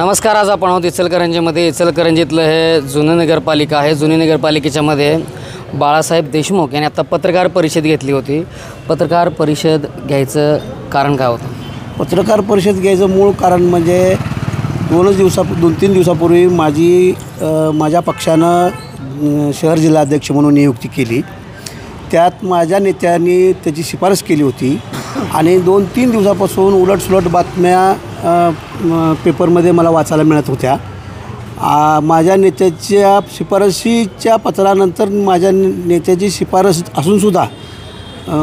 नमस्कार. आज आपण आहोत इचलकरंजीमध्ये. इचलकरंजीतलं हे जुनी नगरपालिका आहे. जुनी नगरपालिकेच्यामध्ये बाळासाहेब देशमुख यांनी आता पत्रकार परिषद घेतली होती. पत्रकार परिषद घ्यायचं कारण काय होतं? पत्रकार परिषद घ्यायचं मूळ कारण म्हणजे 2-3 दिवसापूर्वी माझ्या पक्षानं शहर जिल्हाध्यक्ष म्हणून नियुक्ती केली. त्यात माझ्या नेत्यांनी त्याची शिफारस केली होती आणि 2-3 दिवसापासून उलटसुलट बातम्या पेपरमध्ये मला वाचायला मिळत होत्या. माझ्या नेत्याच्या शिफारशीच्या पत्रानंतर माझ्या नेत्याची शिफारस असूनसुद्धा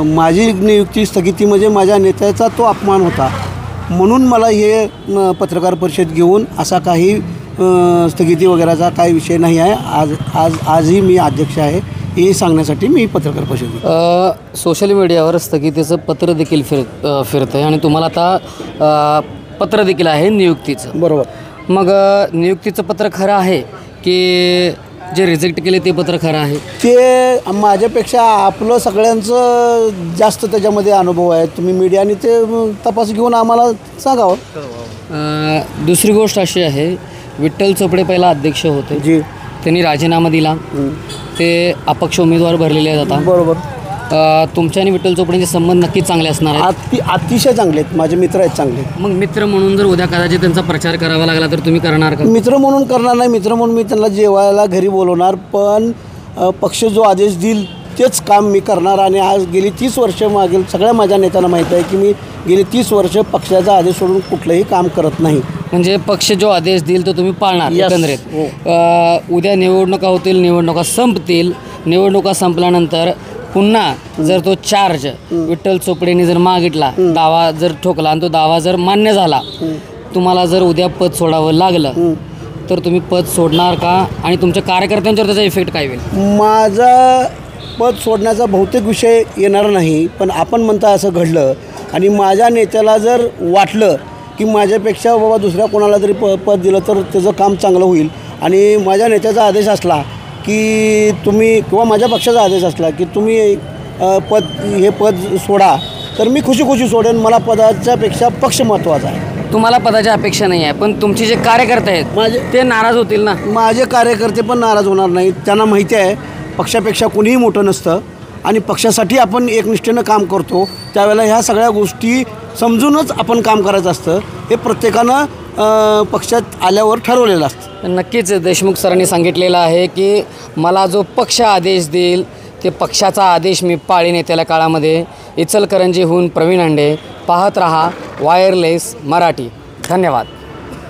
माझी नियुक्ती स्थगिती म्हणजे माझ्या नेत्याचा तो अपमान होता. म्हणून मला हे पत्रकार परिषद घेऊन असा काही स्थगिती वगैरेचा काही विषय नाही आहे. आजही मी अध्यक्ष आहे हे सांगण्यासाठी मी पत्रकार परिषद सोशल मीडियावर स्थगितीचं पत्र देखील फिरतं आहे आणि तुम्हाला आता पत्र देखील आहे नियुक्तीचं. बरोबर. मग नियुक्तीचं पत्र खरं आहे की जे रिजेक्ट केले ते पत्र खरं आहे? ते माझ्यापेक्षा आपलं सगळ्यांचं जास्त त्याच्यामध्ये अनुभव आहे. तुम्ही मीडियाने ते तपास घेऊन आम्हाला सांगावं. दुसरी गोष्ट अशी आहे, विठ्ठल चोपडे पहिला अध्यक्ष होते जी, त्यांनी राजीनामा दिला. ते अपक्ष उमेदवार भरलेले आहेत आता. बरोबर. तुमच्या आणि विठ्ठल चोपडेंचे संबंध नक्कीच चांगले असणार आहेत. अतिशय चांगले आहेत. माझे मित्र आहेत चांगले. मग मित्र म्हणून जर उद्या कदाचित त्यांचा प्रचार करावा लागला तर तुम्ही करणार का? मित्र म्हणून करणार नाही. मित्र म्हणून मी त्यांना जेवायला घरी बोलवणार, पण पक्ष जो आदेश देईल तेच काम मी करणार. आणि आज गेली 30 वर्ष मागील सगळ्या माझ्या नेत्यांना माहीत आहे की मी गेली 30 वर्ष पक्षाचा आदेश सोडून कुठलंही काम करत नाही. म्हणजे पक्ष जो आदेश देईल तो तुम्ही पाळणार एकंदरीत. उद्या निवडणुका होतील, निवडणुका संपतील. निवडणुका संपल्यानंतर पुन्हा जर तो चार्ज विठ्ठल चोपडेंनी जर मागितला, दावा जर ठोकला आणि तो दावा जर मान्य झाला, तुम्हाला जर उद्या पद सोडावं लागलं तर तुम्ही पद सोडणार का? आणि तुमच्या कार्यकर्त्यांच्यावर त्याचा इफेक्ट काय होईल? माझा पद सोडण्याचा बहुतेक विषय येणार नाही, पण आपण म्हणता असं घडलं आणि माझ्या नेत्याला जर वाटलं की माझ्यापेक्षा बाबा दुसऱ्या कोणाला जरी पद दिलं तर त्याचं काम चांगलं होईल आणि माझ्या नेत्याचा आदेश असला की तुम्ही किंवा माझ्या पक्षाचा आदेश असला की तुम्ही हे पद सोडा, तर मी खुशी सोडेन. मला पदाच्यापेक्षा पक्ष महत्त्वाचा आहे. तुम्हाला पदाची अपेक्षा नाही आहे, पण तुमचे जे कार्यकर्ते आहेत ते नाराज होतील ना? माझे कार्यकर्ते पण नाराज होणार नाहीत. त्यांना माहिती आहे पक्षापेक्षा कोणीही मोठं नसतं आणि पक्षासाठी आपण एकनिष्ठेनं काम करतो. त्यावेळेला ह्या सगळ्या गोष्टी समजूनच आपण काम करायचं असतं. हे प्रत्येकानं पक्षात आल्यावर ठरवलेलं असतं. नक्कीच देशमुख सरांनी सांगितलेलं आहे की मला जो पक्ष आदेश देईल ते पक्षाचा आदेश मी पाळीन येत्याला काळामध्ये. इचलकरंजीहून प्रवीण अंडे. पाहत रहा वायरलेस मराठी. धन्यवाद.